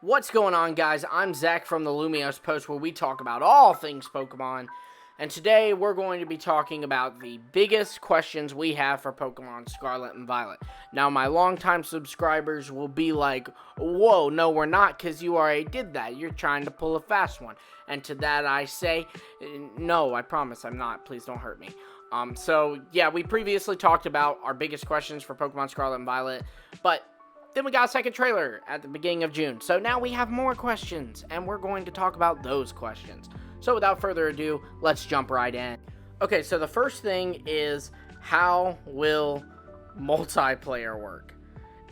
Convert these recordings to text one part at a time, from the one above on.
What's going on, guys? I'm Zach from the Lumios Post, where we talk about all things Pokemon. And today we're going to be talking about the biggest questions we have for Pokemon Scarlet and Violet. Now, my longtime subscribers will be like, whoa, no, we're not, because you already did that. You're trying to pull a fast one. And to that I say, no, I promise I'm not. Please don't hurt me. We previously talked about our biggest questions for Pokemon Scarlet and Violet, but then we got a second trailer at the beginning of June. So now we have more questions, and we're going to talk about those questions. So without further ado, let's jump right in. Okay, so the first thing is, how will multiplayer work?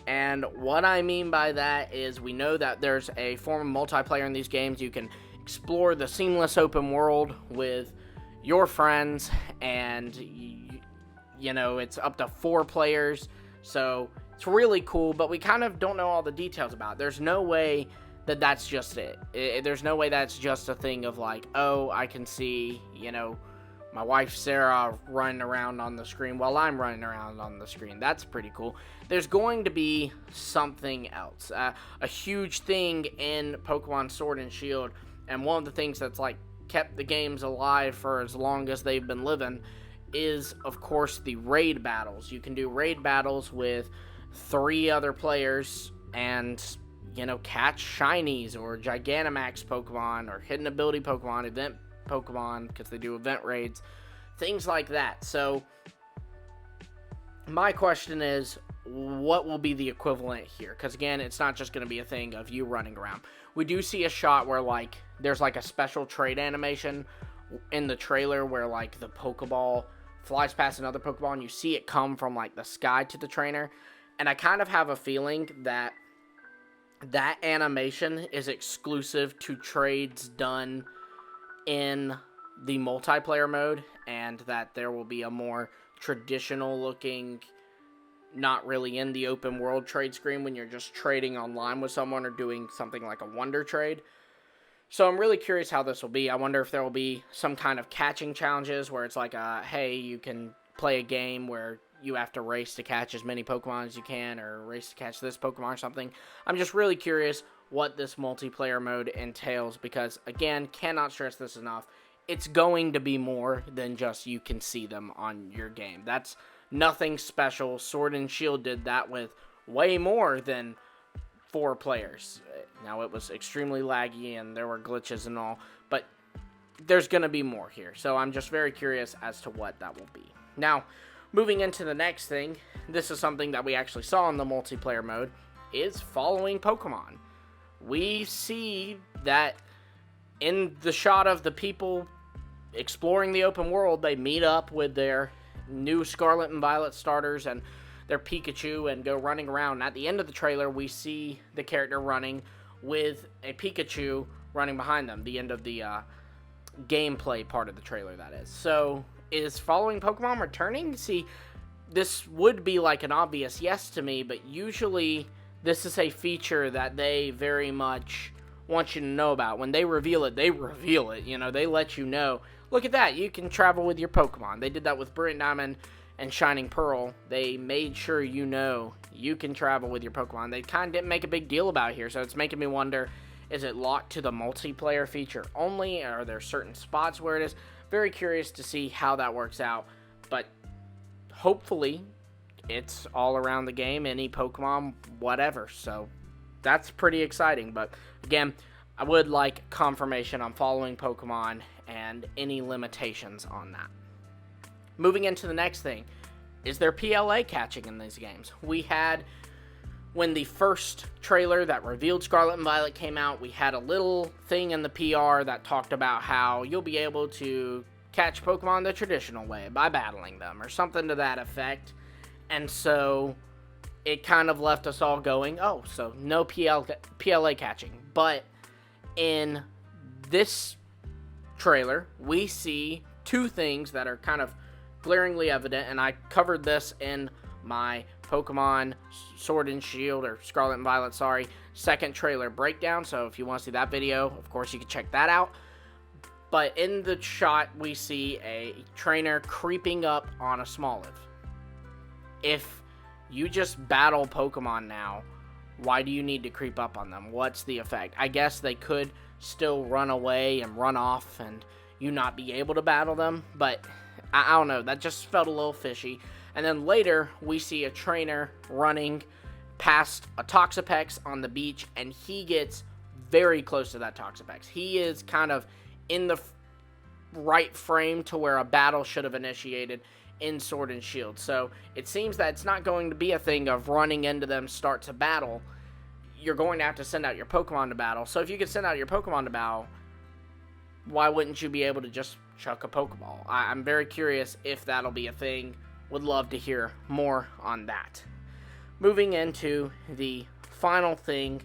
And what I mean by that is, we know that there's a form of multiplayer in these games. You can explore the seamless open world with your friends, and you know, it's up to 4 players. So it's really cool, but we kind of don't know all the details about it. There's no way that that's just it. There's no way that's just a thing of like, oh, I can see, you know, my wife Sarah running around on the screen while I'm running around on the screen. That's pretty cool. There's going to be something else. A huge thing in Pokemon Sword and Shield, and one of the things that's like kept the games alive for as long as they've been living, is of course the raid battles. You can do raid battles with 3 other players and, you know, catch shinies or Gigantamax Pokemon or hidden ability Pokemon, event Pokemon, because they do event raids, things like that. So my question is, what will be the equivalent here? Because again, it's not just going to be a thing of you running around. We do see a shot where like there's like a special trade animation in the trailer where like the Pokeball flies past another Pokeball and you see it come from like the sky to the trainer. And I kind of have a feeling that that animation is exclusive to trades done in the multiplayer mode, and that there will be a more traditional looking, not really in the open world trade screen when you're just trading online with someone or doing something like a wonder trade. So I'm really curious how this will be. I wonder if there will be some kind of catching challenges where it's like, hey, you can play a game where you have to race to catch as many Pokemon as you can, or race to catch this Pokemon or something. I'm just really curious what this multiplayer mode entails, because again, cannot stress this enough, it's going to be more than just you can see them on your game. That's nothing special. Sword and Shield did that with way more than 4 players. Now, it was extremely laggy and there were glitches and all, but there's going to be more here. So I'm just very curious as to what that will be. Now, moving into the next thing, this is something that we actually saw in the multiplayer mode, is following Pokemon. We see that in the shot of the people exploring the open world, they meet up with their new Scarlet and Violet starters and their Pikachu and go running around. At the end of the trailer, we see the character running with a Pikachu running behind them. The end of the gameplay part of the trailer, that is. So, is following Pokemon returning? See, this would be like an obvious yes to me, but usually this is a feature that they very much want you to know about. When they reveal it, you know, they let you know, look at that, you can travel with your Pokemon. They did that with Brilliant Diamond and Shining Pearl. They made sure you know you can travel with your Pokemon. They kind of didn't make a big deal about it here, so it's making me wonder, is it locked to the multiplayer feature only? Are there certain spots where it is? Very curious to see how that works out, but hopefully it's all around the game, any Pokemon, whatever. So that's pretty exciting, but again, I would like confirmation on following Pokemon and any limitations on that. Moving into the next thing, is there PLA catching in these games? We had, when the first trailer that revealed Scarlet and Violet came out, we had a little thing in the PR that talked about how you'll be able to catch Pokemon the traditional way by battling them, or something to that effect. And so it kind of left us all going, oh, so no PLA catching. But in this trailer, we see 2 things that are kind of glaringly evident, and I covered this in my Pokemon Sword and Shield, or Scarlet and Violet, second trailer breakdown. So if you want to see that video, of course you can check that out. But in the shot, we see a trainer creeping up on a Smoliv. If you just battle Pokemon now Why do you need to creep up on them? What's the effect? I guess they could still run away and run off and you not be able to battle them, but I don't know. That just felt a little fishy. And then later, we see a trainer running past a Toxapex on the beach, and he gets very close to that Toxapex. He is kind of in the right frame to where a battle should have initiated in Sword and Shield. So it seems that it's not going to be a thing of running into them, start to battle. You're going to have to send out your Pokemon to battle. So if you could send out your Pokemon to battle, why wouldn't you be able to just chuck a Pokeball? I'm very curious if that'll be a thing. Would love to hear more on that. Moving into the final thing,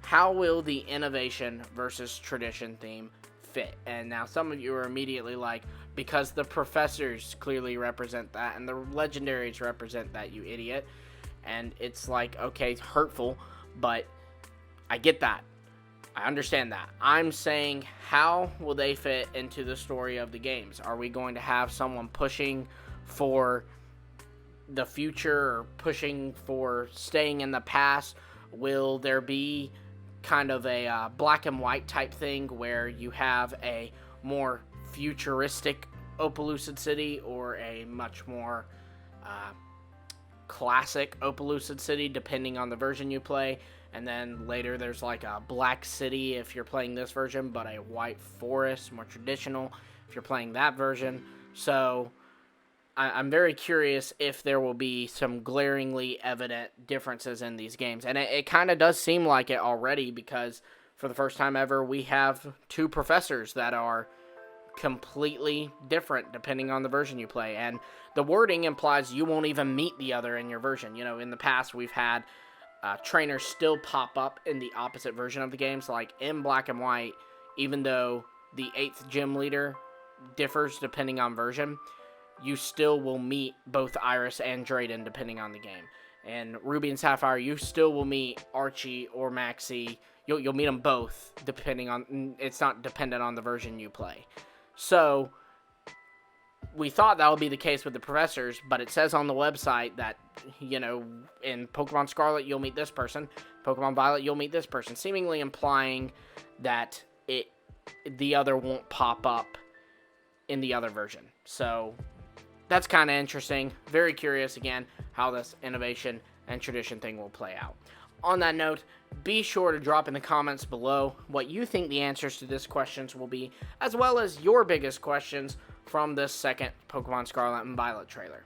how will the innovation versus tradition theme fit? And now some of you are immediately like, because the professors clearly represent that and the legendaries represent that, you idiot. And it's like, okay, it's hurtful, but I get that. I understand that. I'm saying, how will they fit into the story of the games? Are we going to have someone pushing for the future or pushing for staying in the past? Will there be kind of a black and white type thing where you have a more futuristic Opelucid City or a much more classic Opelucid City, depending on the version you play? And then later there's like a Black City if you're playing this version, but a White Forest, more traditional, if you're playing that version. So I'm very curious if there will be some glaringly evident differences in these games. And it kind of does seem like it already, because for the first time ever, we have two professors that are completely different depending on the version you play. And the wording implies you won't even meet the other in your version. You know, in the past, we've had trainers still pop up in the opposite version of the games. Like in Black and White, even though the 8th gym leader differs depending on version, you still will meet both Iris and Drayden depending on the game. And Ruby and Sapphire, you still will meet Archie or Maxie. You'll meet them both depending on, it's not dependent on the version you play. So we thought that would be the case with the professors, but it says on the website that, you know, in Pokemon Scarlet you'll meet this person, Pokemon Violet you'll meet this person, seemingly implying that the other won't pop up in the other version. So that's kind of interesting. Very curious, again, how this innovation and tradition thing will play out. On that note, be sure to drop in the comments below what you think the answers to these questions will be, as well as your biggest questions from this second Pokemon Scarlet and Violet trailer.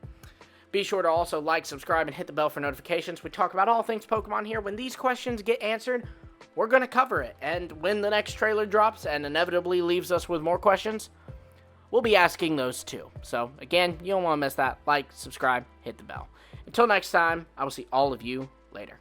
Be sure to also like, subscribe, and hit the bell for notifications. We talk about all things Pokemon here. When these questions get answered, we're going to cover it. And when the next trailer drops and inevitably leaves us with more questions, we'll be asking those too. So, again, you don't want to miss that. Like, subscribe, hit the bell. Until next time, I will see all of you later.